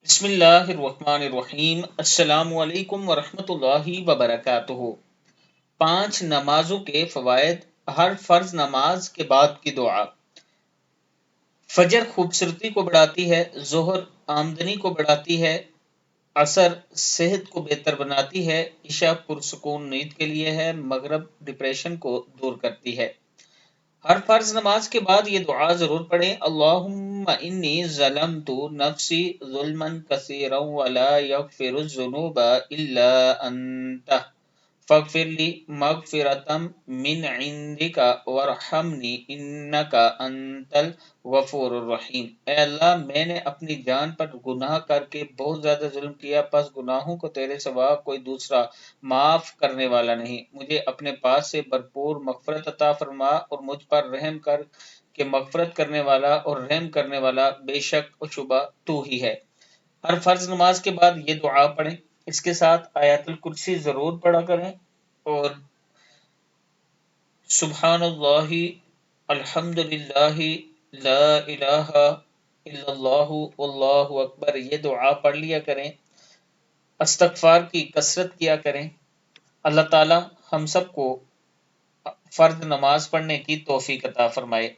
بسم اللہ الرحمن الرحیم۔ السلام علیکم ورحمۃ اللہ وبرکاتہ۔ 5 نمازوں کے فوائد۔ ہر فرض نماز کے بعد کی دعا۔ فجر خوبصورتی کو بڑھاتی ہے، ظہر آمدنی کو بڑھاتی ہے، عصر صحت کو بہتر بناتی ہے، عشاء پرسکون نیند کے لیے ہے، مغرب ڈپریشن کو دور کرتی ہے۔ ہر فرض نماز کے بعد یہ دعا ضرور پڑھیں۔ اللہم انی ظلمت نفسی ظلما کثیرا ولا یغفر الذنوب الا انت فاغفر لی مغفرۃ من عندک وارحمنی انک انت الغفور الرحیم۔ اے اللہ، میں نے اپنی جان پر گناہ کر کے بہت زیادہ ظلم کیا، پس گناہوں کو تیرے سوا کوئی دوسرا معاف کرنے والا نہیں۔ مجھے اپنے پاس سے بھرپور مغفرت عطا فرما اور مجھ پر رحم کر کہ مغفرت کرنے والا اور رحم کرنے والا بے شک و شبہ تو ہی ہے۔ ہر فرض نماز کے بعد یہ دعا پڑھیں۔ اس کے ساتھ آیت الکرسی ضرور پڑھا کریں اور سبحان اللہ، الحمد للہ، لا الہ الا اللہ، واللہ اکبر یہ دعا پڑھ لیا کریں۔ استغفار کی کثرت کیا کریں۔ اللہ تعالی ہم سب کو فرض نماز پڑھنے کی توفیق عطا فرمائے۔